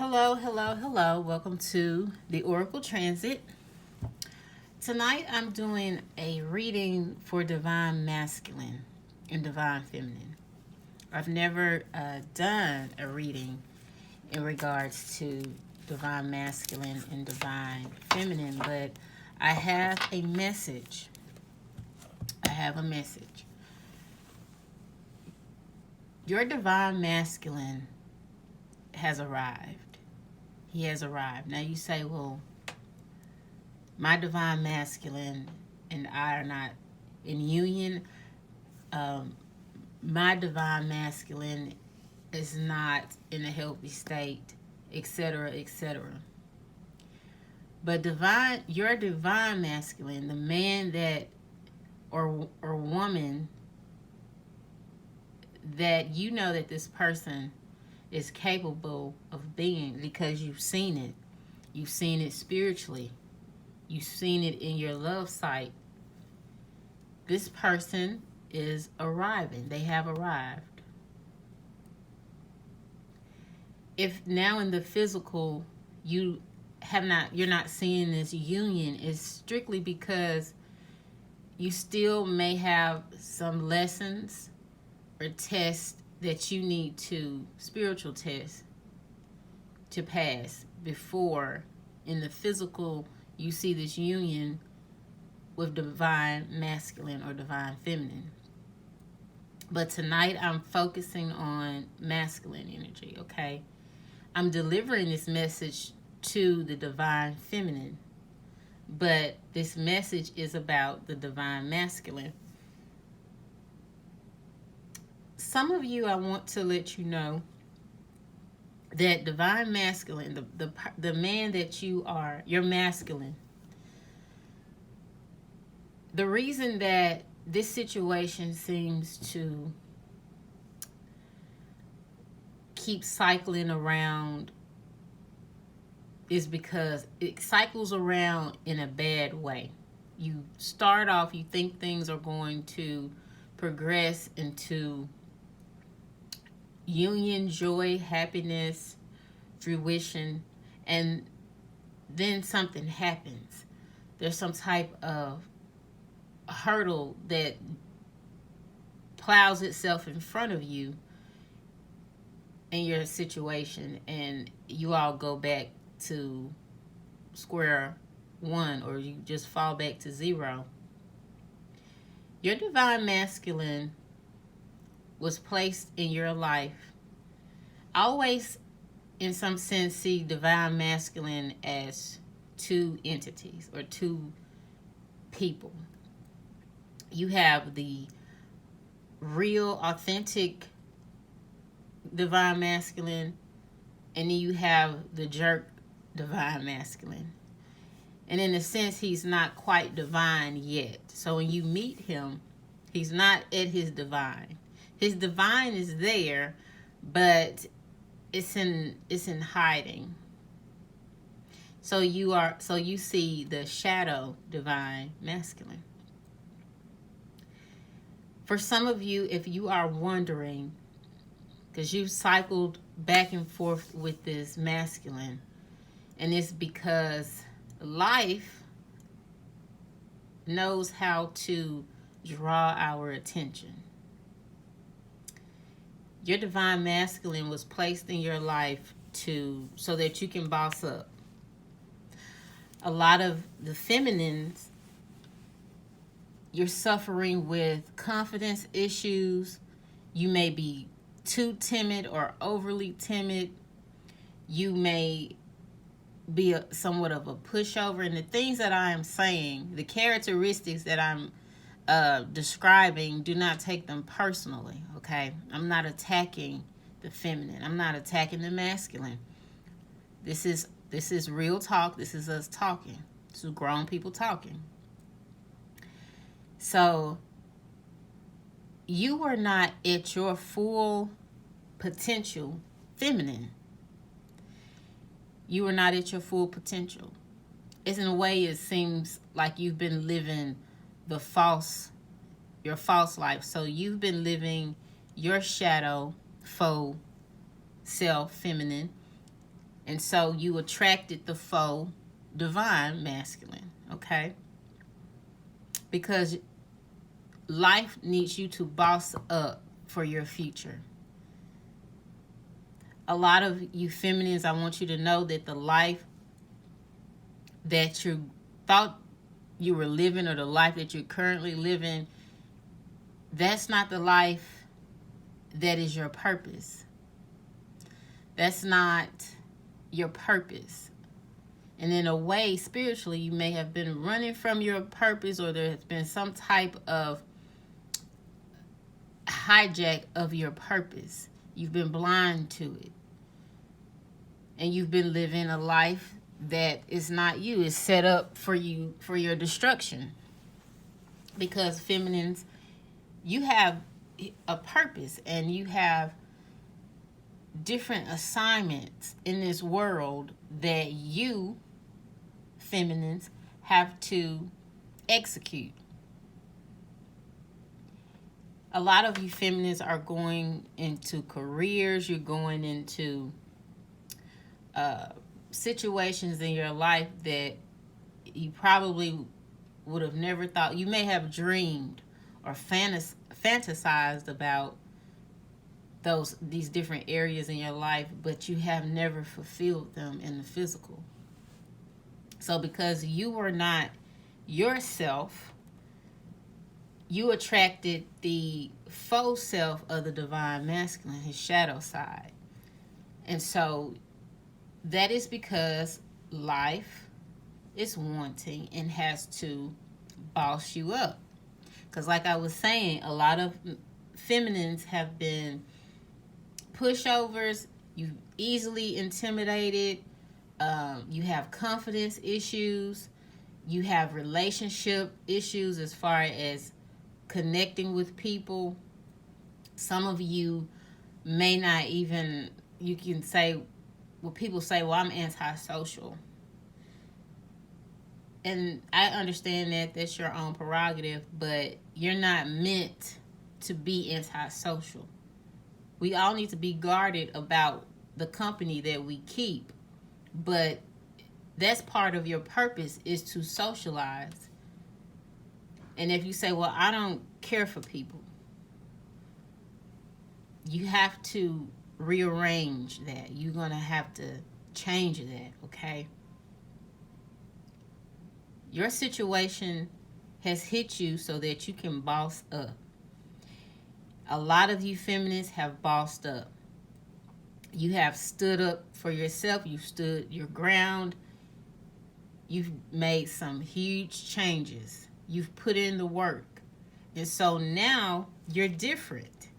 Hello, hello, hello. Welcome to the Oracle Transit. Tonight I'm doing a reading for Divine Masculine and Divine Feminine. I've never done a reading in regards to Divine Masculine and Divine Feminine, but I have a message. Your Divine Masculine has arrived. He has arrived. Now you say, well, my Divine Masculine and I are not in union. My Divine Masculine is not in a healthy state, etc., etc. But your Divine Masculine, the man that or woman that you know that this person is capable of being, because you've seen it. You've seen it spiritually. You've seen it in your love sight. This person is arriving. They have arrived. If now in the physical you're not seeing this union, it's strictly because you still may have some lessons or tests that you need to, spiritual tests, to pass before in the physical you see this union with Divine Masculine or Divine Feminine. But tonight I'm focusing on masculine energy, okay? I'm delivering this message to the Divine Feminine, but this message is about the Divine Masculine. Some of you, I want to let you know that Divine Masculine, the man that you are, you're masculine. The reason that this situation seems to keep cycling around is because it cycles around in a bad way. You start off, you think things are going to progress into union, joy, happiness, fruition, and then something happens. There's some type of hurdle that plows itself in front of you in your situation, and you all go back to square one, or you just fall back to zero. Your Divine Masculine was placed in your life. I always, in some sense, see Divine Masculine as two entities or two people. You have the real, authentic Divine Masculine, and then you have the jerk Divine Masculine. And in a sense, he's not quite divine yet. So when you meet him, he's not at his divine. His divine is there, but it's in hiding. So you see the shadow Divine Masculine. For some of you, if you are wondering, because you've cycled back and forth with this masculine, and it's because life knows how to draw our attention. Your Divine Masculine was placed in your life so that you can boss up. A lot of the feminines, you're suffering with confidence issues. You may be too timid or overly timid. You may be somewhat of a pushover. And the things that I am saying, the characteristics that I'm describing, do not take them personally, okay? I'm not attacking the feminine. I'm not attacking the masculine. This is real talk. This is us talking. This is grown people talking. So you are not at your full potential feminine. You are not at your full potential. It's in a way, it seems like you've been living your false life. So you've been living your shadow, faux self, feminine, And so you attracted the faux divine masculine, okay? Because life needs you to boss up for your future. A lot of you feminines, I want you to know that the life that you thought you were living, or the life that you're currently living, that's not the life that is your purpose. That's not your purpose. And in a way, spiritually, you may have been running from your purpose, or there has been some type of hijack of your purpose. You've been blind to it. And you've been living a life that is not you. It's set up for you, for your destruction. Because feminines, you have a purpose, and you have different assignments in this world that you, feminines, have to execute. A lot of you feminines are going into careers, you're going into situations in your life that you probably would have never thought. You may have dreamed or fantasized about these different areas in your life, but you have never fulfilled them in the physical. So because you were not yourself, you attracted the faux self of the divine masculine, his shadow side. And so that is because life is wanting and has to boss you up. Because like I was saying, a lot of feminines have been pushovers. You easily intimidated. You have confidence issues. You have relationship issues as far as connecting with people. Some of you may not even, you can say, well, people say, well, I'm antisocial. And I understand that that's your own prerogative, but you're not meant to be antisocial. We all need to be guarded about the company that we keep, but that's part of your purpose, is to socialize. And if you say, well, I don't care for people, you have to rearrange that. You're going to have to change that, okay? Your situation has hit you so that you can boss up. A lot of you feminists have bossed up. You have stood up for yourself. You've stood your ground. You've made some huge changes. You've put in the work. And so now you're different.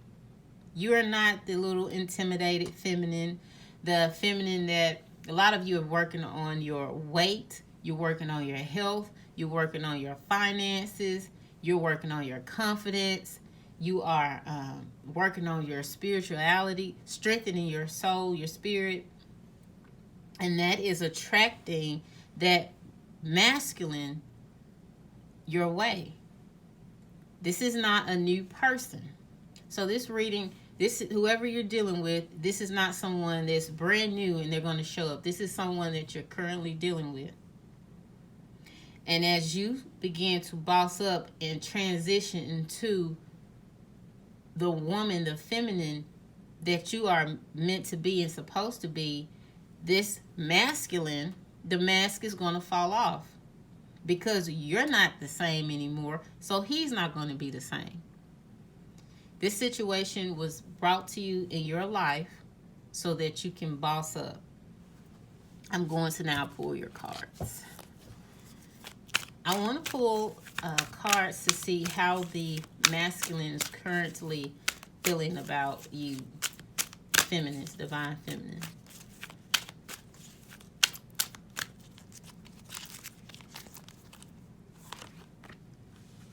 You are not the little intimidated feminine, the feminine that a lot of you are working on your weight. You're working on your health. You're working on your finances. You're working on your confidence. You are working on your spirituality, strengthening your soul, your spirit. And that is attracting that masculine your way. This is not a new person. So this reading, whoever you're dealing with, this is not someone that's brand new and they're going to show up. This is someone that you're currently dealing with. And as you begin to boss up and transition into the woman, the feminine that you are meant to be and supposed to be, this masculine, the mask is going to fall off because you're not the same anymore. So he's not going to be the same. This situation was brought to you in your life so that you can boss up. I'm going to now pull your cards. I want to pull cards to see how the masculine is currently feeling about you, feminines, divine feminine.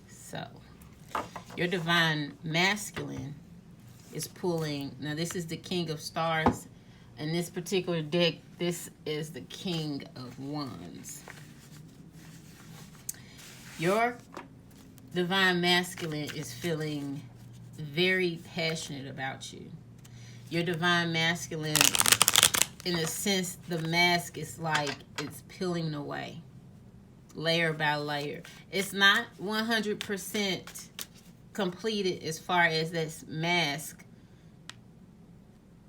So, your divine masculine is pulling, now this is the King of Stars. In this particular deck, this is the King of Wands. Your divine masculine is feeling very passionate about you. Your divine masculine in a sense, the mask is like it's peeling away, layer by layer. It's not 100% completed as far as this mask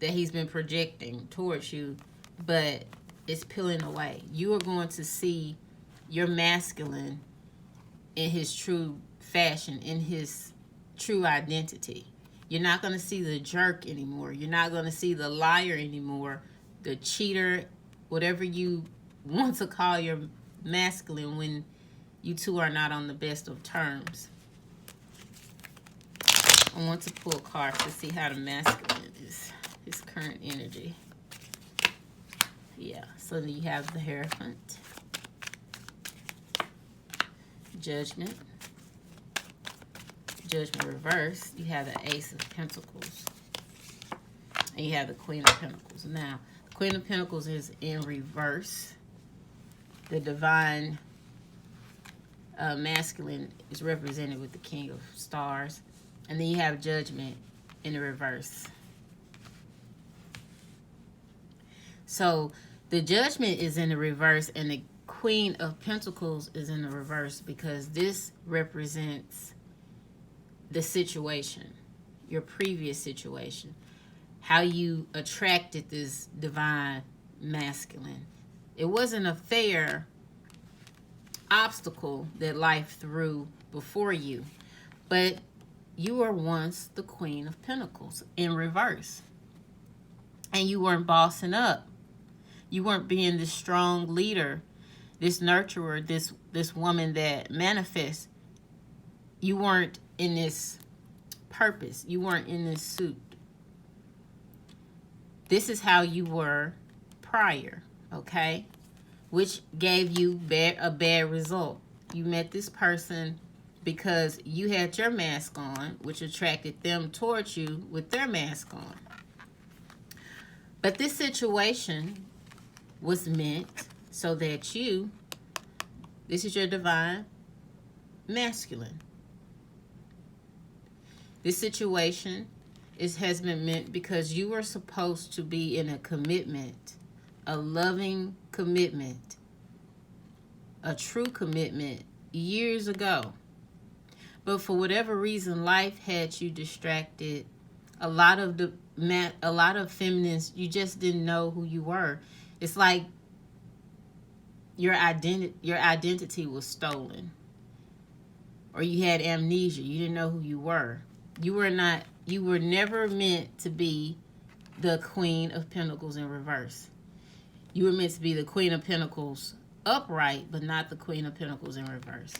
that he's been projecting towards you, but it's peeling away. You are going to see your masculine in his true fashion, in his true identity. You're not going to see the jerk anymore. You're not going to see the liar anymore, the cheater, whatever you want to call your masculine when you two are not on the best of terms. I want to pull cards to see how the masculine is, his current energy. Yeah, so then you have the Hierophant, Judgment, Judgment reverse. You have the Ace of Pentacles, and you have the Queen of Pentacles. Now, the Queen of Pentacles is in reverse. The divine masculine is represented with the King of Stars, and then you have Judgment in the reverse. So the Judgment is in the reverse, and the Queen of Pentacles is in the reverse because this represents the situation, your previous situation, how you attracted this divine masculine. It wasn't a fair obstacle that life threw before you, but you were once the Queen of Pentacles in reverse, and you weren't bossing up. You weren't being this strong leader, this nurturer, this woman that manifests. You weren't in this purpose. You weren't in this suit. This is how you were prior, okay? Which gave you a bad result. You met this person because you had your mask on, which attracted them towards you with their mask on. But this situation was meant so that you, this is your divine masculine. This situation has been meant because you were supposed to be in a commitment, a loving commitment, a true commitment years ago. But for whatever reason, life had you distracted. A lot of feminines, you just didn't know who you were. It's like your identity was stolen, or you had amnesia. You didn't know who you were. You were never meant to be the Queen of Pentacles in reverse. You were meant to be the Queen of Pentacles upright, but not the Queen of Pentacles in reverse.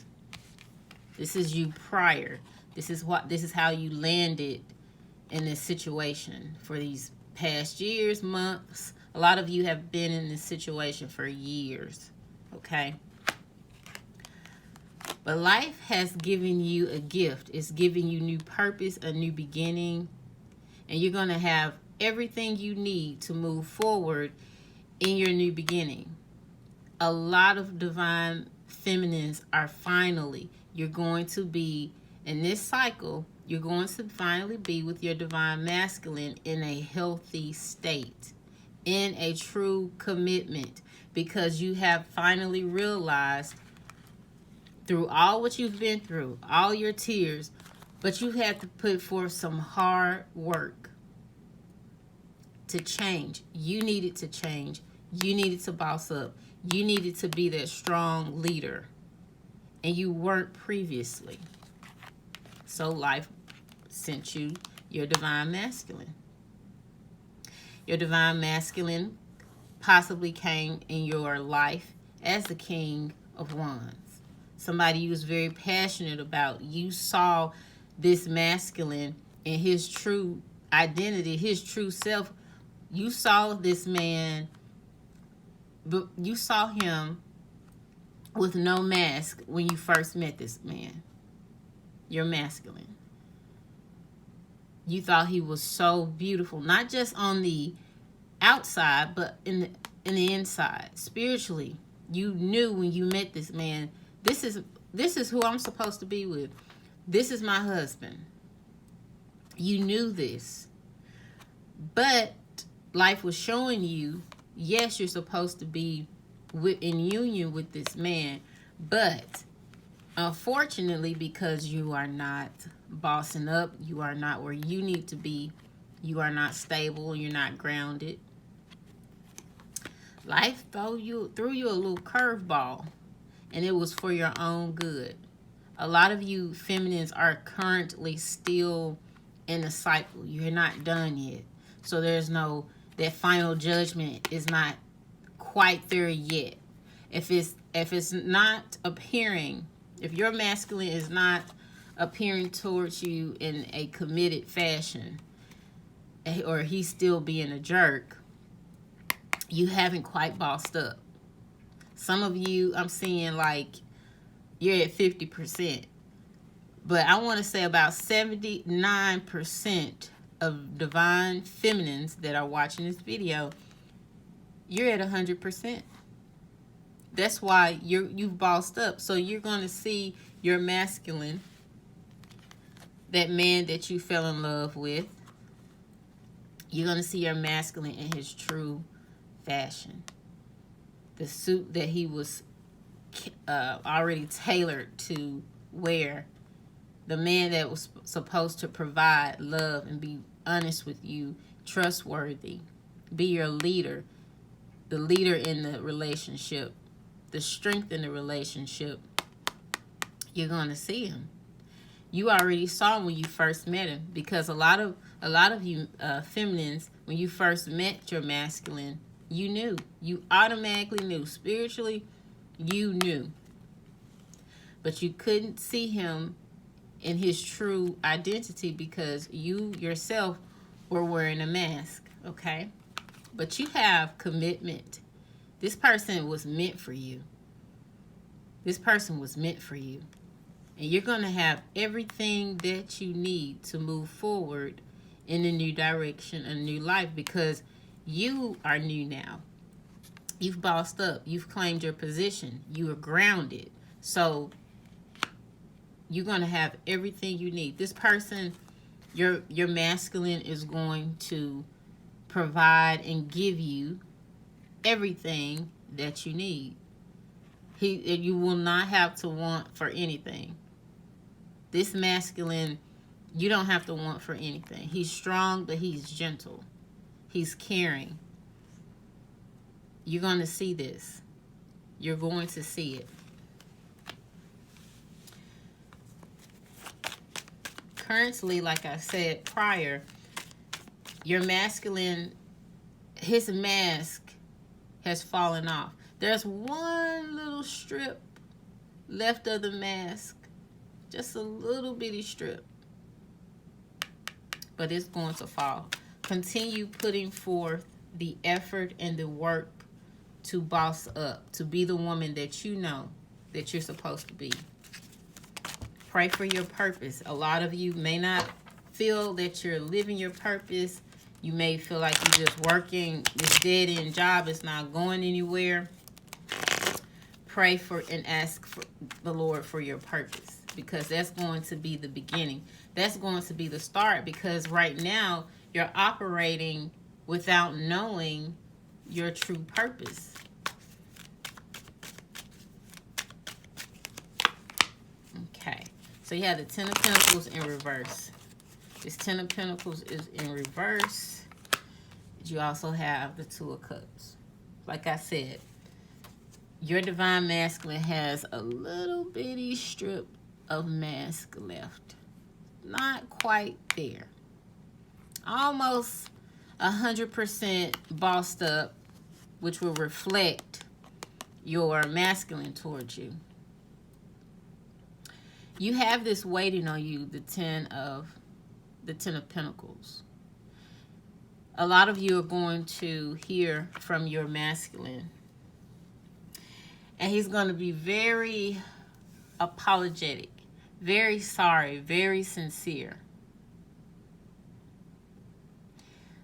This is you prior. This is how you landed in this situation for these past years, months. A lot of you have been in this situation for years, okay? But life has given you a gift. It's giving you new purpose, a new beginning, and you're going to have everything you need to move forward in your new beginning. A lot of divine feminines are finally, you're going to be in this cycle, you're going to finally be with your divine masculine in a healthy state, in a true commitment, because you have finally realized through all what you've been through, all your tears, but you had to put forth some hard work to change. You needed to change. You needed to boss up. You needed to be that strong leader, and you weren't previously. So life sent you your divine masculine. Your divine masculine possibly came in your life as the King of Wands. Somebody you was very passionate about. You saw this masculine in his true identity, his true self. You saw this man, but you saw him with no mask when you first met this man. You're masculine. You thought he was so beautiful, not just on the outside, but in the inside. Spiritually, you knew when you met this man, this is who I'm supposed to be with. This is my husband. You knew this. But life was showing you Yes, you're supposed to be in union with this man, but unfortunately, because you are not bossing up, you are not where you need to be, you are not stable, you're not grounded. Life threw you a little curveball, and it was for your own good. A lot of you feminines are currently still in a cycle. You're not done yet. So there's no, that final judgment is not quite there yet. If it's not appearing, if your masculine is not appearing towards you in a committed fashion, or he's still being a jerk, you haven't quite bossed up. Some of you, I'm seeing like you're at 50%. But I want to say about 79% of divine feminines that are watching this video, you're at 100%. That's why you've bossed up. So you're going to see your masculine, that man that you fell in love with, you're going to see your masculine in his true fashion. The suit that he was already tailored to wear. The man that was supposed to provide love and be honest with you, trustworthy, be your leader, the leader in the relationship, the strength in the relationship. You're going to see him. You already saw him when you first met him, because a lot of you feminines, when you first met your masculine, you knew. You automatically knew. Spiritually, you knew. But you couldn't see him in his true identity because you yourself were wearing a mask, okay? But you have commitment. This person was meant for you. This person was meant for you. And you're going to have everything that you need to move forward in a new direction, a new life, because you are new now. You've bossed up. You've claimed your position. You are grounded. So you're going to have everything you need. This person, your masculine, is going to provide and give you everything that you need. You will not have to want for anything. This masculine, you don't have to want for anything. He's strong, but he's gentle. He's caring. You're going to see this. You're going to see it. Currently, like I said prior, your masculine, his mask has fallen off. There's one little strip left of the mask. Just a little bitty strip. But it's going to fall. Continue putting forth the effort and the work to boss up, to be the woman that you know that you're supposed to be. Pray for your purpose. A lot of you may not feel that you're living your purpose. You may feel like you're just working this dead-end job. It's not going anywhere. Pray for and ask for the Lord for your purpose, because that's going to be the beginning. That's going to be the start, because right now you're operating without knowing your true purpose. Okay, so you have the Ten of Pentacles in reverse. This Ten of Pentacles is in reverse. You also have the Two of Cups. Like I said, your divine masculine has a little bitty strip of mask left. Not quite there. Almost 100% bossed up, which will reflect your masculine towards you. You have this waiting on you, the Ten of Pentacles. A lot of you are going to hear from your masculine. And he's going to be very apologetic, very sorry, very sincere.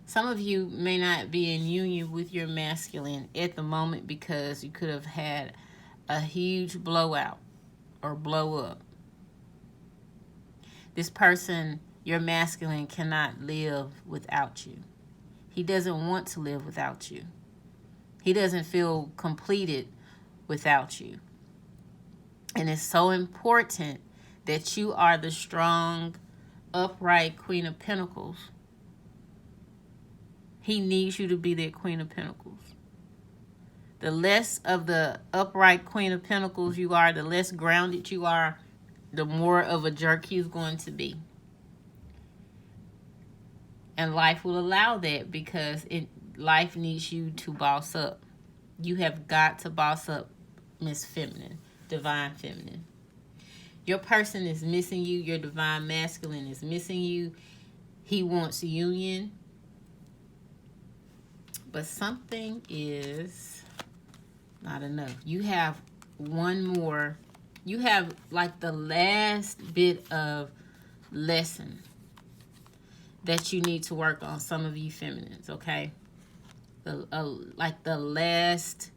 Some of you may not be in union with your masculine at the moment because you could have had a huge blowout or blow up. This person, your masculine, cannot live without you. He doesn't want to live without you. He doesn't feel completed without you. And it's so important that you are the strong, upright Queen of Pentacles. He needs you to be that Queen of Pentacles. The less of the upright Queen of Pentacles you are, the less grounded you are, the more of a jerk he's going to be. And life will allow that because life needs you to boss up. You have got to boss up, Miss Feminine, Divine Feminine. Your person is missing you. Your Divine Masculine is missing you. He wants union. But something is not enough. You have one more. You have like the last bit of lesson that you need to work on, some of you feminines, okay? Like the last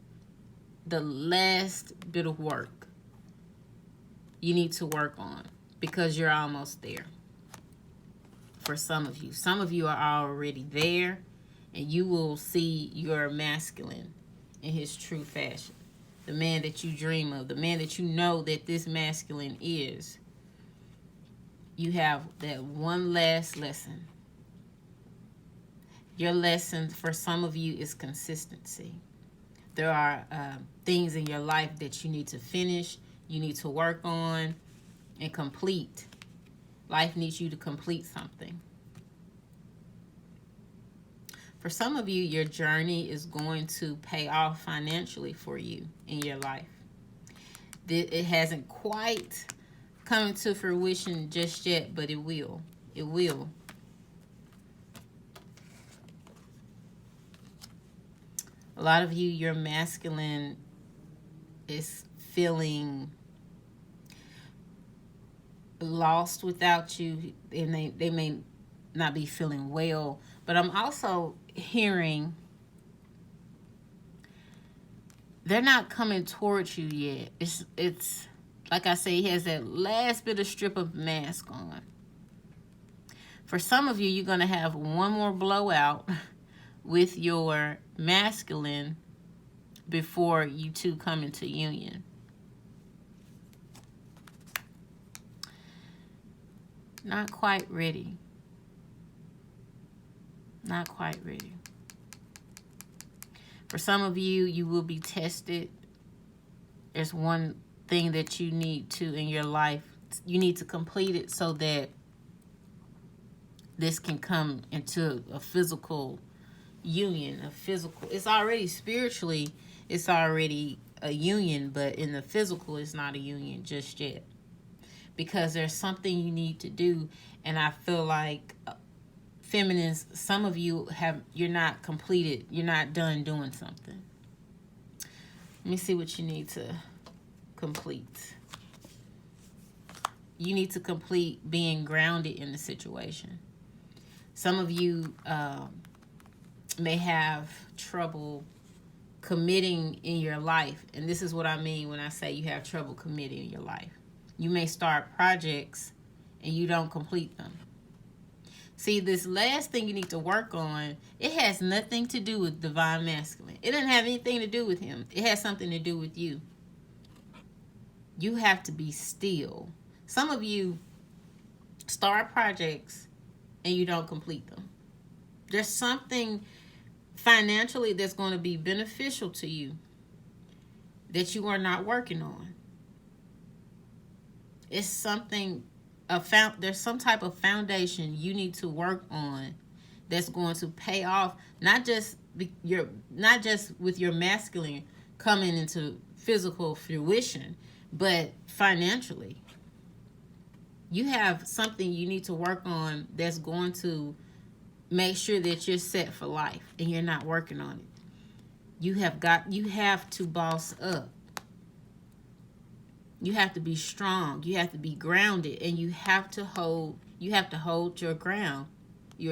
bit of work you need to work on, because you're almost there. For some of you are already there, and you will see your masculine in his true fashion. The man that you dream of, the man that you know that this masculine is. You have that one last lesson. Your lesson for some of you is consistency. There are things in your life that you need to finish, you need to work on, and complete. Life needs you to complete something. For some of you, your journey is going to pay off financially for you in your life. It hasn't quite come to fruition just yet, but it will. It will. A lot of you, your masculine is feeling lost without you, and they may not be feeling well. But I'm also hearing they're not coming towards you yet. It's like I say, he has that last bit of strip of mask on. For some of you, you're going to have one more blowout with your masculine before you two come into union. Not quite ready. Not quite ready. For some of you, you will be tested. There's one thing that you need to in your life. You need to complete it so that this can come into a physical union, it's already spiritually, it's already a union, but in the physical, it's not a union just yet. Because there's something you need to do, and I feel like feminines, some of you you're not completed, you're not done doing something. Let me see what you need to complete. You need to complete being grounded in the situation. Some of you may have trouble committing in your life. And this is what I mean when I say you have trouble committing in your life. You may start projects and you don't complete them. See, this last thing you need to work on, it has nothing to do with Divine Masculine. It doesn't have anything to do with him. It has something to do with you. You have to be still. Some of you start projects and you don't complete them. There's something financially that's going to be beneficial to you that you are not working on. It's something, there's some type of foundation you need to work on that's going to pay off, not just with your masculine coming into physical fruition, but financially. You have something you need to work on that's going to make sure that you're set for life and you're not working on it. You have to boss up. You have to be strong. You have to be grounded, and you have to hold your ground.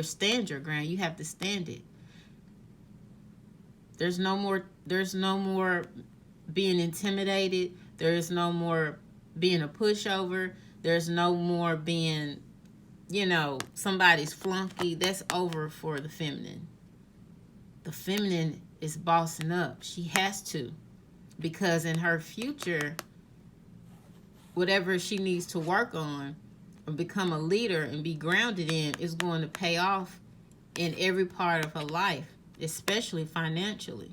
Stand your ground. You have to stand it. There's no more being intimidated. There's no more being a pushover. There's no more being, somebody's flunky. That's over for the feminine. The feminine is bossing up. She has to, because in her future, whatever she needs to work on or become a leader and be grounded in is going to pay off in every part of her life, especially financially.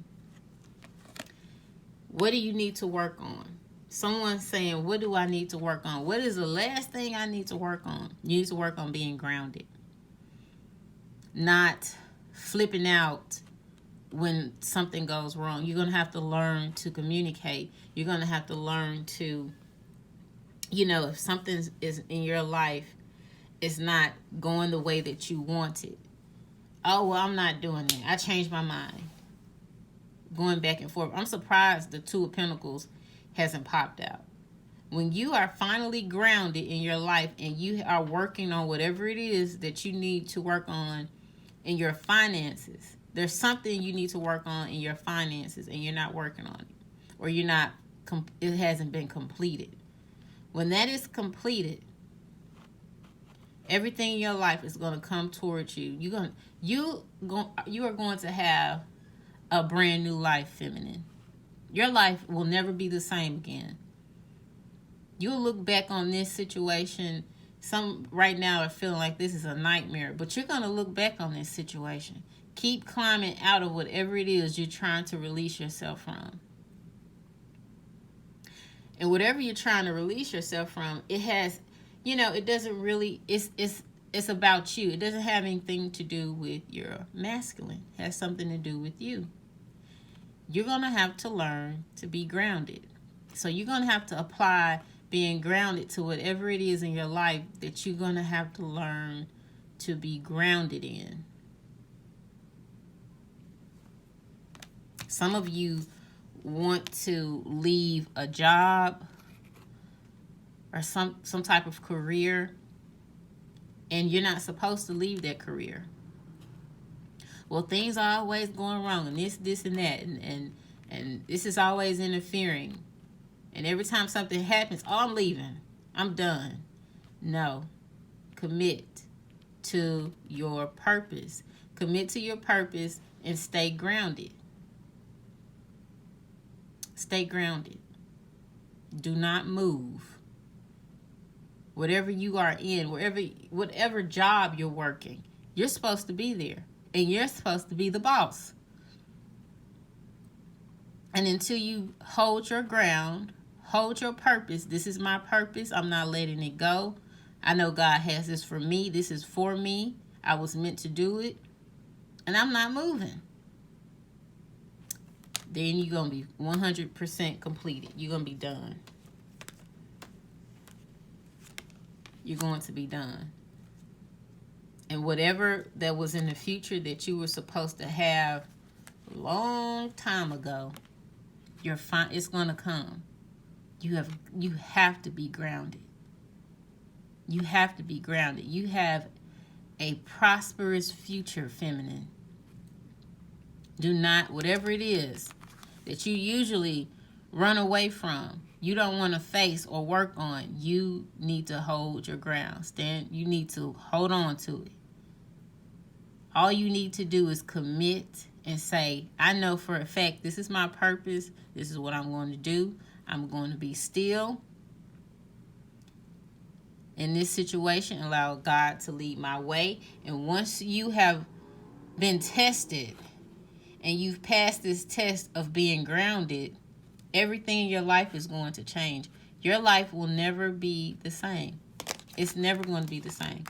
What do you need to work on? Someone's saying, what do I need to work on? What is the last thing I need to work on? You need to work on being grounded. Not flipping out when something goes wrong. You're going to have to learn to communicate. You're going to have to learn to, if something is in your life is not going the way that you want it. Oh, well, I'm not doing that. I changed my mind. Going back and forth. I'm surprised the Two of Pentacles hasn't popped out. When you are finally grounded in your life and you are working on whatever it is that you need to work on in your finances, there's something you need to work on in your finances and you're not working on it, or it hasn't been completed. When that is completed, everything in your life is going to come towards you. You are going to have a brand new life, feminine. Your life will never be the same again. You'll look back on this situation. Some right now are feeling like this is a nightmare, but you're going to look back on this situation. Keep climbing out of whatever it is you're trying to release yourself from. And whatever you're trying to release yourself from, it has, it doesn't really, it's about you. It doesn't have anything to do with your masculine. It has something to do with you. You're going to have to learn to be grounded. So you're going to have to apply being grounded to whatever it is in your life that you're going to have to learn to be grounded in. Some of you want to leave a job or some type of career, and you're not supposed to leave that career. Well, things are always going wrong, and this and that, and this is always interfering. And every time something happens, oh, I'm leaving. I'm done. No. Commit to your purpose. Commit to your purpose and stay grounded. Stay grounded. Do not move. Whatever you are in, whatever job you're working, you're supposed to be there. And you're supposed to be the boss. And until you hold your ground, hold your purpose. This is my purpose. I'm not letting it go. I know God has this for me. This is for me. I was meant to do it. And I'm not moving. Then you're going to be 100% completed. You're going to be done. You're going to be done. And whatever that was in the future that you were supposed to have a long time ago, it's going to come. You have to be grounded. You have to be grounded. You have a prosperous future, feminine. Do not, whatever it is that you usually run away from, you don't want to face or work on, you need to hold your ground. You need to hold on to it. All you need to do is commit and say, I know for a fact this is my purpose. This is what I'm going to do. I'm going to be still in this situation. Allow God to lead my way. And once you have been tested and you've passed this test of being grounded, everything in your life is going to change. Your life will never be the same. It's never going to be the same.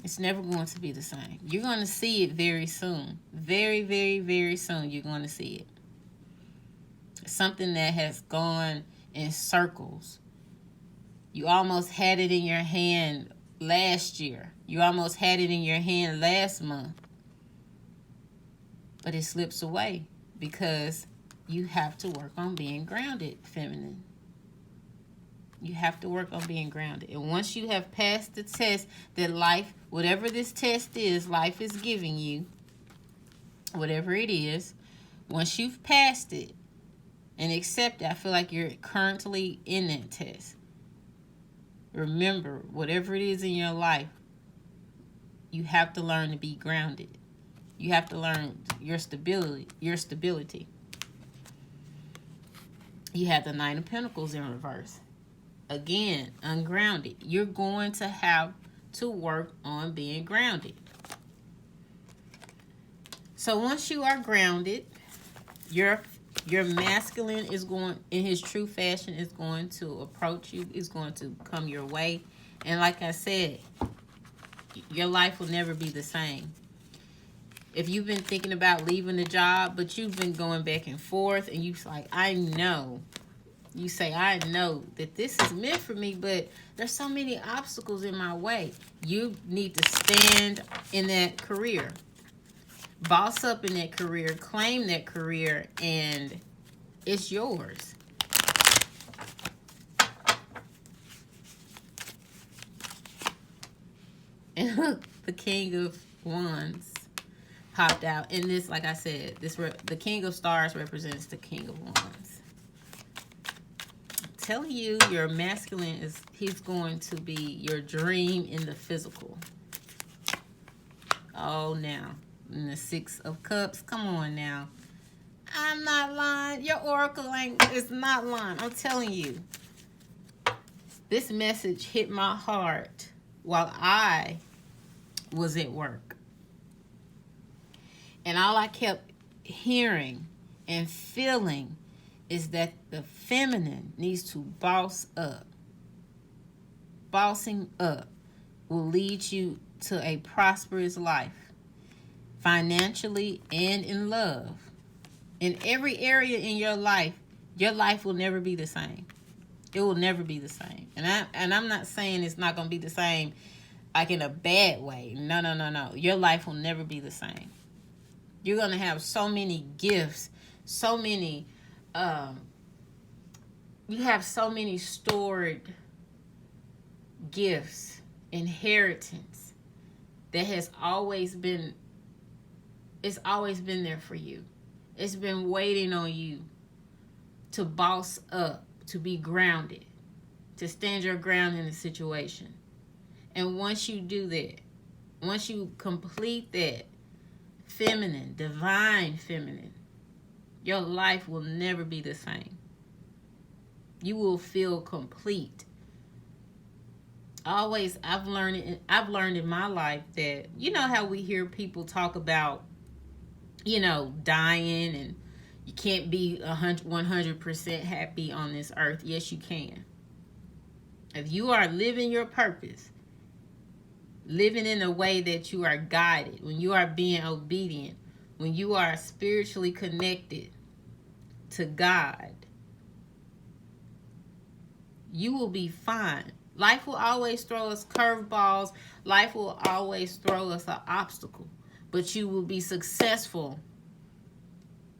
It's never going to be the same. You're going to see it very soon. Very, very, very soon you're going to see it. Something that has gone in circles. You almost had it in your hand last year. You almost had it in your hand last month. But it slips away because you have to work on being grounded, feminine. You have to work on being grounded. And once you have passed the test that life, whatever this test is, life is giving you, whatever it is, once you've passed it and accept it, I feel like you're currently in that test. Remember, whatever it is in your life, you have to learn to be grounded. You have to learn your stability. You have the Nine of Pentacles in reverse. Again, ungrounded. You're going to have to work on being grounded. So once you are grounded, your masculine is going, in his true fashion, is going to approach you, is going to come your way. And like I said, your life will never be the same. If you've been thinking about leaving the job, but you've been going back and forth, and you're like, I know that this is meant for me, but there's so many obstacles in my way. You need to stand in that career. Boss up in that career, claim that career, and it's yours. And look, the King of Wands popped out. And this, like I said, the King of Stars represents the King of Wands. I'm telling you, your masculine he's going to be your dream in the physical. Oh, now. And the Six of Cups, come on now. I'm not lying. Your oracle is not lying. I'm telling you. This message hit my heart while I was at work. And all I kept hearing and feeling is that the feminine needs to boss up. Bossing up will lead you to a prosperous life, financially and in love. In every area in your life will never be the same. It will never be the same. And I'm not saying it's not going to be the same like in a bad way. No. Your life will never be the same. You're going to have so many gifts, so many, you have so many stored gifts, inheritance that has always been, it's always been there for you. It's been waiting on you to boss up, to be grounded, to stand your ground in a situation. And once you do that, once you complete that feminine, divine feminine, your life will never be the same. You will feel complete. I've learned in my life that, you know how we hear people talk about, dying, and you can't be 100% happy on this earth. Yes, you can. If you are living your purpose, living in a way that you are guided, when you are being obedient, when you are spiritually connected to God, you will be fine. Life will always throw us curveballs. Life will always throw us an obstacle. But you will be successful,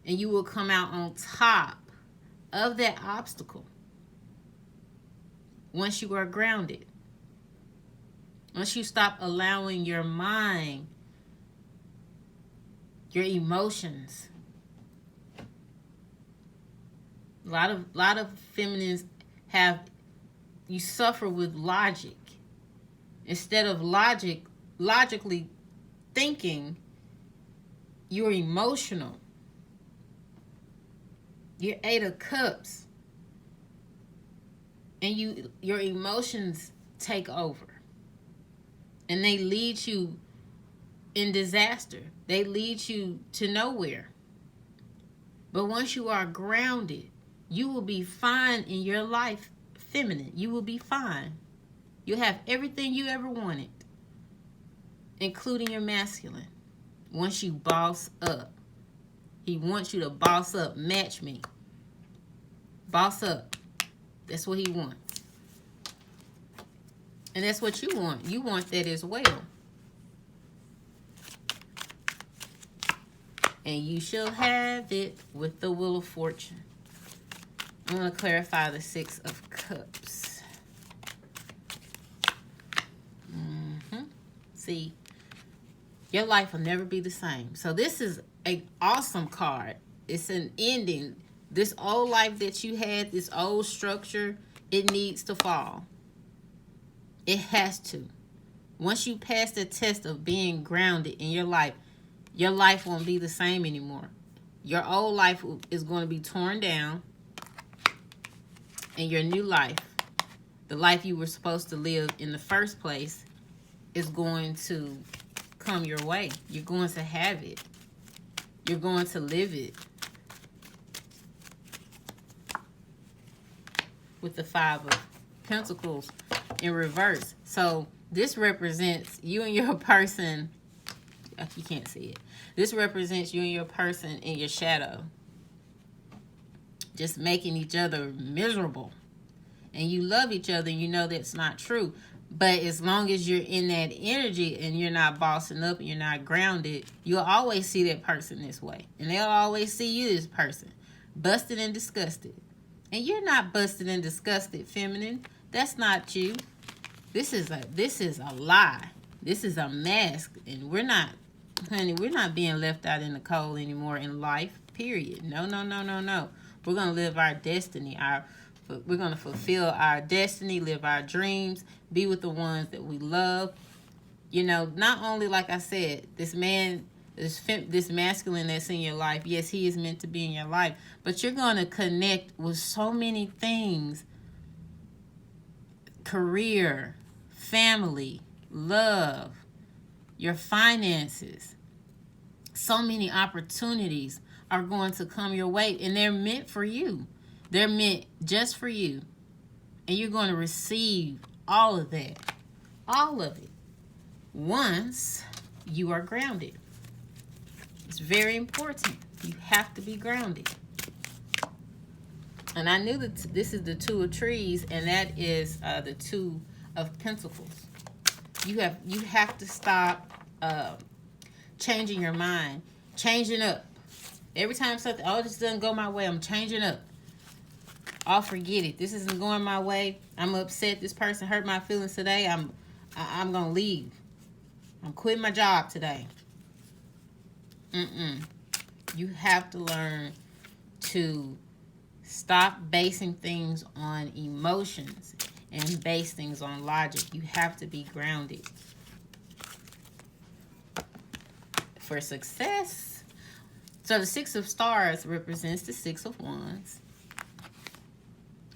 and you will come out on top of that obstacle once you are grounded. Once you stop allowing your mind, your emotions. A lot of feminines you suffer with logic. Instead of logically thinking, you're emotional. You're Eight of Cups. And your emotions take over. And they lead you in disaster. They lead you to nowhere. But once you are grounded, you will be fine in your life, feminine. You will be fine. You'll have everything you ever wanted, including your masculine. Once you boss up. He wants you to boss up. Match me. Boss up. That's what he wants. And that's what you want. You want that as well. And you shall have it with the Wheel of Fortune. I'm going to clarify the Six of Cups. See, your life will never be the same. So this is an awesome card. It's an ending. This old life that you had, this old structure, it needs to fall. It has to. Once you pass the test of being grounded in your life, your life won't be the same anymore. Your old life is going to be torn down, and your new life, the life you were supposed to live in the first place, is going to come your way. You're going to have it. You're going to live it. With the Five of Pentacles in reverse. So this represents you and your person. You can't see it. This represents you and your person in your shadow. Just making each other miserable. And you love each other and you know that's not true. But as long as you're in that energy and you're not bossing up and you're not grounded, you'll always see that person this way. And they'll always see you this person. Busted and disgusted. And you're not busted and disgusted, feminine. That's not you. This is a lie. This is a mask. And we're not, honey, we're not being left out in the cold anymore in life, period. No, no, no, no, no. We're going to live our destiny. We're going to fulfill our destiny, live our dreams, be with the ones that we love. You know, not only, like I said, this man, this masculine that's in your life, yes, he is meant to be in your life, but you're going to connect with so many things: career, family, love, your finances. So many opportunities are going to come your way, and they're meant for you. They're meant just for you. And you're going to receive all of that, all of it, once you are grounded. It's very important. You have to be grounded. And I knew that this is the Two of Trees, and that is the Two of Pentacles. You have to stop changing your mind, changing up. Every time something, this doesn't go my way, I'm changing up. I'll forget it. This isn't going my way. I'm upset. This person hurt my feelings today. I'm gonna leave. I'm quitting my job today. You have to learn to stop basing things on emotions and base things on logic. You have to be grounded. For success. So the Six of Stars represents the Six of Wands.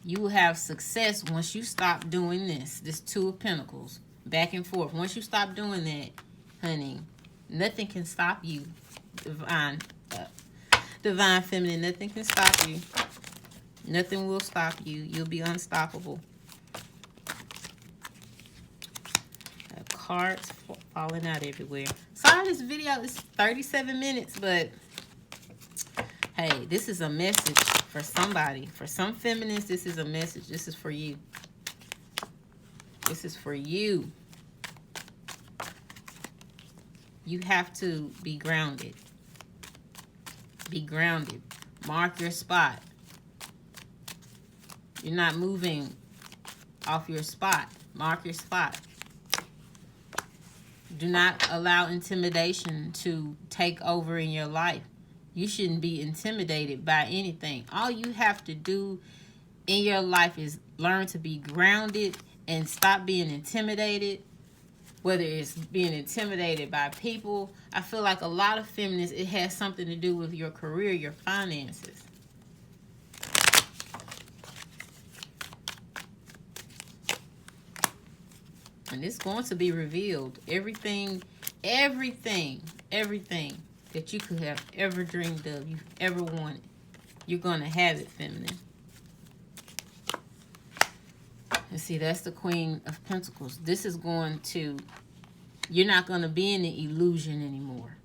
You will have success once you stop doing this Two of Pentacles, back and forth. Once you stop doing that, honey, nothing can stop you. Divine Feminine, nothing can stop you. Nothing will stop you. You'll be unstoppable. Cards falling out everywhere. Sorry, this video is 37 minutes, but hey, this is a message for somebody. For some feminists, this is a message. This is for you. This is for you. You have to be grounded. Be grounded. Mark your spot. You're not moving off your spot. Mark your spot. Do not allow intimidation to take over in your life. You shouldn't be intimidated by anything. All you have to do in your life is learn to be grounded and stop being intimidated. Whether it's being intimidated by people. I feel like a lot of feminists, it has something to do with your career, your finances. And it's going to be revealed. Everything that you could have ever dreamed of, you've ever wanted, you're going to have it, feminine. And see, that's the Queen of Pentacles. This is going to, you're not going to be in the illusion anymore.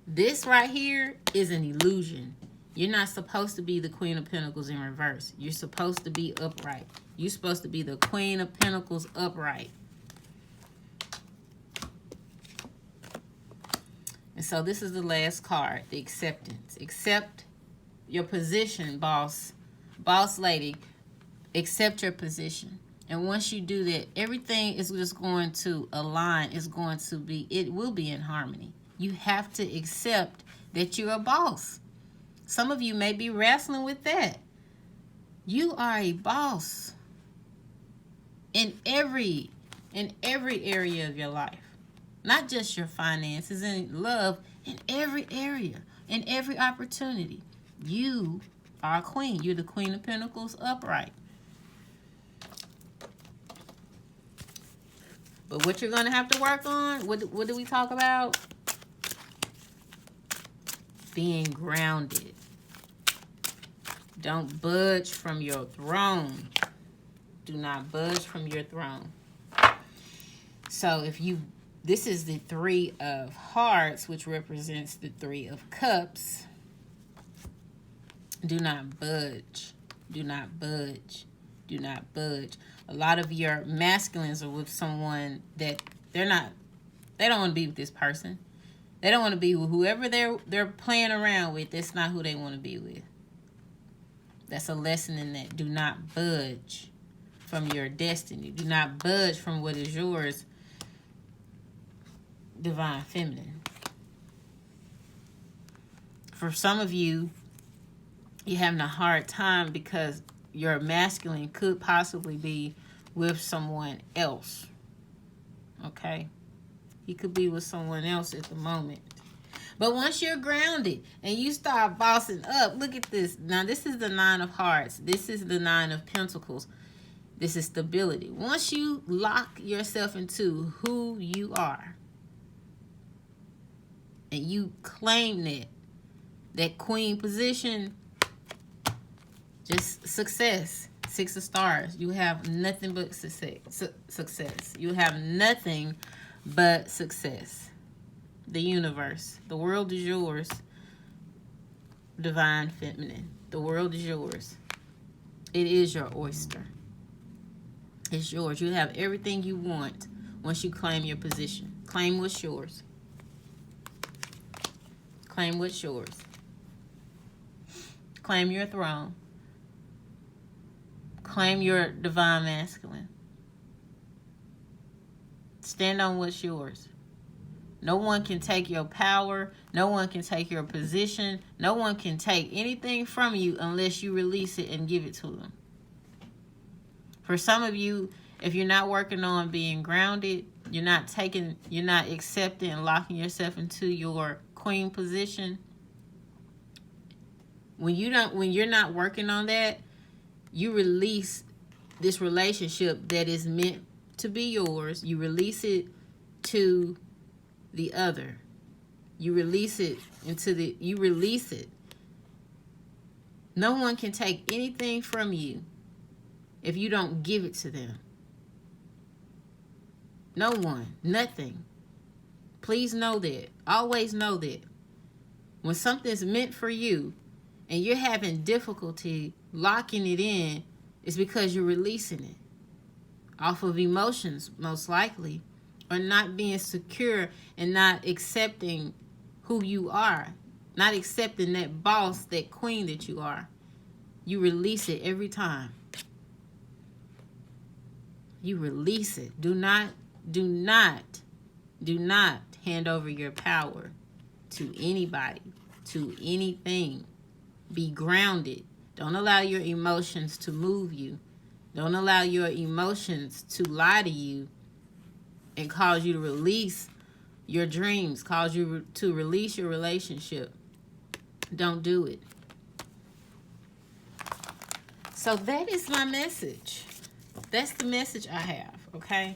This right here is an illusion. You're not supposed to be the Queen of Pentacles in reverse. You're supposed to be upright. You're supposed to be the Queen of Pentacles upright. And so this is the last card, the acceptance. Accept your position, boss lady. Accept your position. And once you do that, everything is just going to align. It will be in harmony. You have to accept that you're a boss. Some of you may be wrestling with that. You are a boss in every area of your life. Not just your finances and love, in every area, in every opportunity. You are a queen. You're the Queen of Pentacles upright. But what you're going to have to work on, what do we talk about? Being grounded. Don't budge from your throne. Do not budge from your throne. So this is the Three of Hearts, which represents the Three of Cups. Do not budge. Do not budge. Do not budge. A lot of your masculines are with someone that they don't want to be with this person. They don't want to be with whoever they're playing around with. That's not who they want to be with. That's a lesson in that. Do not budge from your destiny. Do not budge from what is yours, Divine Feminine. For some of you, you're having a hard time because your masculine could possibly be with someone else. Okay? He could be with someone else at the moment. But once you're grounded and you start bossing up, look at this. Now, this is the Nine of Hearts. This is the Nine of Pentacles. This is stability. Once you lock yourself into who you are and you claim that queen position, just success. Six of Stars. You have nothing but success. You have nothing but success. The universe. The world is yours. Divine Feminine. The world is yours. It is your oyster. It's yours. You have everything you want once you claim your position. Claim what's yours. Claim what's yours. Claim your throne. Claim your divine masculine. Stand on what's yours. No one can take your power. No one can take your position. No one can take anything from you unless you release it and give it to them. For some of you, if you're not working on being grounded, you're not accepting and locking yourself into your queen position. When you're not working on that, you release this relationship that is meant to be yours. You release it to the other. You release it. No one can take anything from you if you don't give it to them. No one. Nothing. Please know that. Always know that. When something's meant for you and you're having difficulty locking it in, it's because you're releasing it off of emotions, most likely, or not being secure and not accepting who you are, not accepting that boss, that queen that you are. You release it every time. You release it. Do not hand over your power to anybody, to anything. Be grounded. Don't allow your emotions to move you. Don't allow your emotions to lie to you and cause you to release your dreams, cause you to release your relationship. Don't do it. So that is my message. That's the message I have, okay?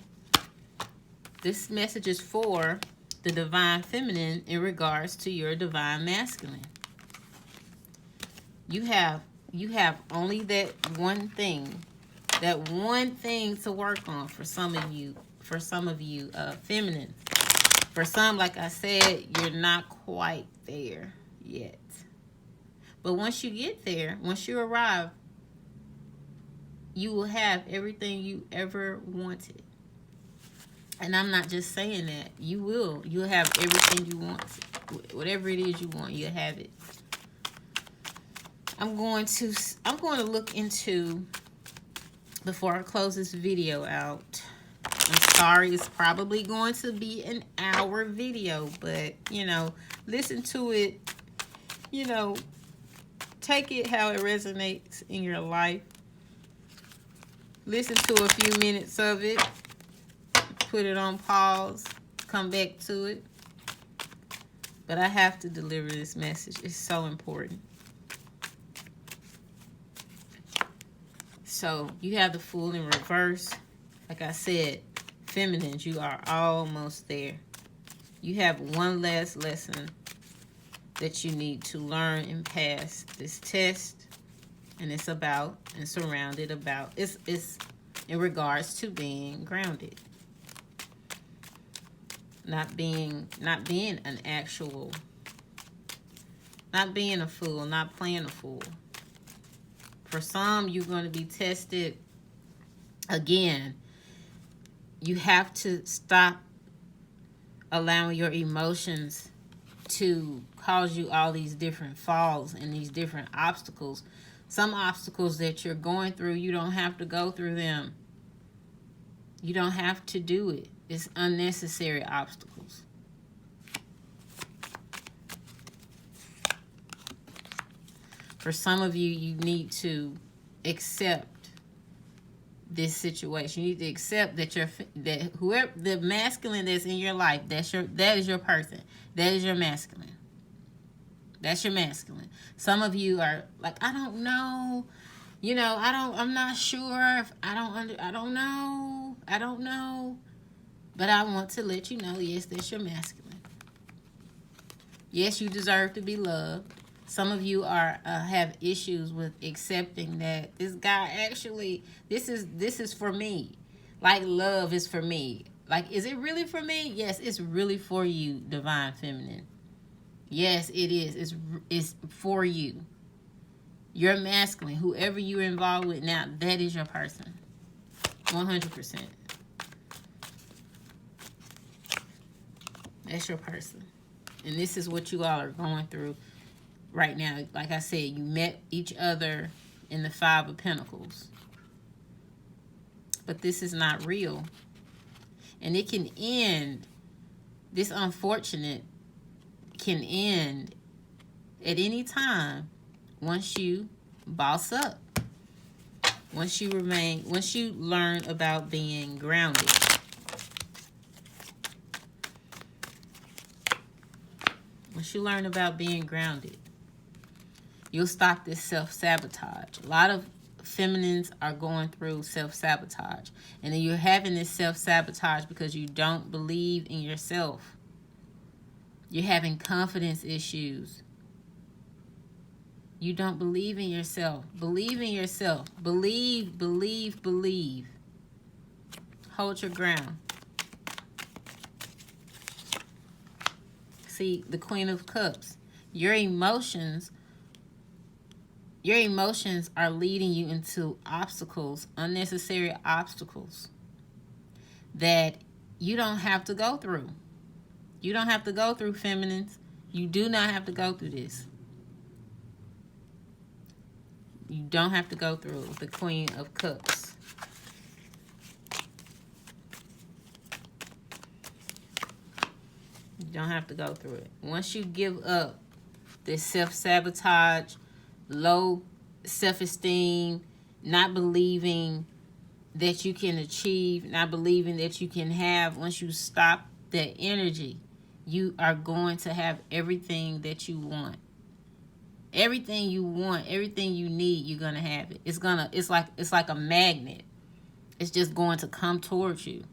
This message is for the Divine Feminine in regards to your Divine Masculine. You have only that one thing to work on for some of you feminines. For some, like I said, you're not quite there yet. But once you get there, once you arrive, you will have everything you ever wanted. And I'm not just saying that. You will. You'll have everything you want. Whatever it is you want, you'll have it. I'm going to look into, before I close this video out, I'm sorry, it's probably going to be an hour video, but, listen to it, take it how it resonates in your life. Listen to a few minutes of it, put it on pause, come back to it. but I have to deliver this message. It's so important. So you have the Fool in reverse. Like I said, feminines, you are almost there. You have one last lesson that you need to learn and pass this test. And it's about and surrounded about, it's in regards to being grounded. Not being an actual, not being a fool, not playing a fool. For some, you're going to be tested again. You have to stop allowing your emotions to cause you all these different falls and these different obstacles. Some obstacles that you're going through, you don't have to go through them. You don't have to do it. It's unnecessary obstacles. For some of you, you need to accept this situation. You need to accept that whoever the masculine that's in your life, that is your person. That is your masculine. That's your masculine. Some of you are like, I don't know. I'm not sure. I don't know. But I want to let you know, yes, that's your masculine. Yes, you deserve to be loved. Some of you have issues with accepting that this guy actually, this is for me. Like love is for me. Like, is it really for me? Yes, it's really for you, divine feminine. Yes, it is. It's for you. You're masculine. Whoever you're involved with now, that is your person. 100%. That's your person. And this is what you all are going through right now. Like I said, you met each other in the Five of Pentacles. But this is not real. And it can end, this unfortunate can end at any time once you boss up. Once you learn about being grounded. Once you learn about being grounded, you'll stop this self-sabotage. A lot of feminines are going through self-sabotage. And then you're having this self-sabotage because you don't believe in yourself. You're having confidence issues. You don't believe in yourself. Believe in yourself. Believe. Hold your ground. See, the Queen of Cups. Your emotions are leading you into obstacles, unnecessary obstacles that you don't have to go through. You don't have to go through, feminines. You do not have to go through this. You don't have to go through the Queen of Cups. You don't have to go through it. Once you give up this self-sabotage, low self-esteem, not believing that you can achieve, not believing that you can have, once you stop that energy, you are going to have everything that you want. Everything you want, everything you need, you're gonna have it. It's like a magnet. It's just going to come towards you.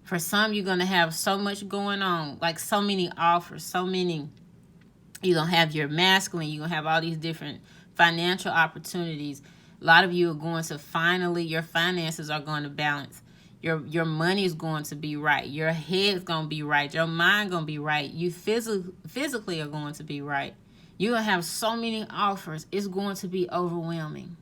For some, you're gonna have so much going on, like so many offers, you're gonna have your masculine, you're gonna have all these different financial opportunities. A lot of you are going to finally, your finances are going to balance. Your money is going to be right. Your head's going to be right. Your mind going to be right. You physically are going to be right. You're going to have so many offers. It's going to be overwhelming.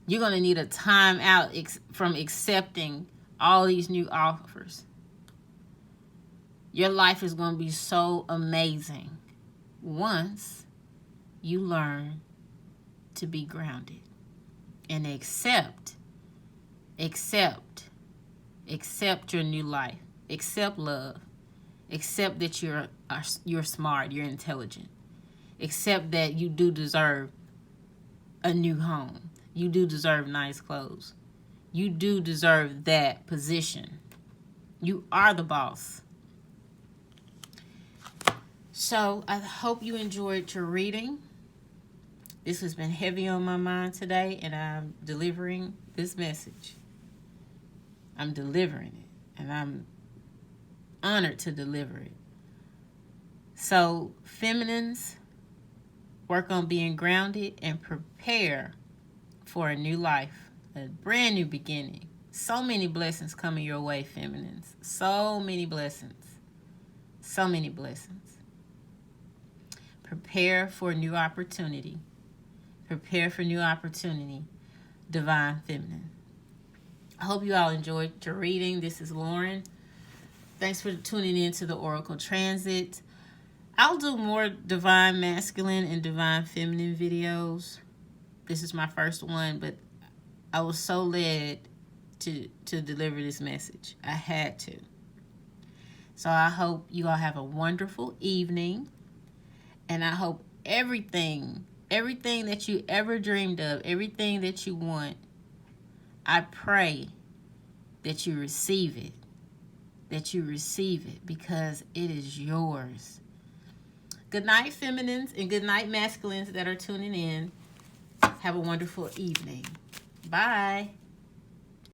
You're going to need a time out from accepting all these new offers. Your life is going to be so amazing once you learn to be grounded and accept your new life. Accept love. Accept that you're smart, you're intelligent. Accept that you do deserve a new home. You do deserve nice clothes. You do deserve that position. You are the boss. So I hope you enjoyed your reading. This has been heavy on my mind today, and I'm delivering this message. I'm delivering it, and I'm honored to deliver it. So, feminines, work on being grounded and prepare for a new life, a brand new beginning. So many blessings coming your way, feminines. So many blessings. So many blessings. Prepare for a new opportunity. Prepare for new opportunity, divine feminine. I hope you all enjoyed your reading. This is Lauren. Thanks for tuning in to the Oracle Transit. I'll do more divine masculine and divine feminine videos. This is my first one, but I was so led to deliver this message. I had to. So I hope you all have a wonderful evening, and I hope everything that you ever dreamed of, everything that you want, I pray that you receive it. That you receive it, because it is yours. Good night, feminines, and good night, masculines that are tuning in. Have a wonderful evening. Bye.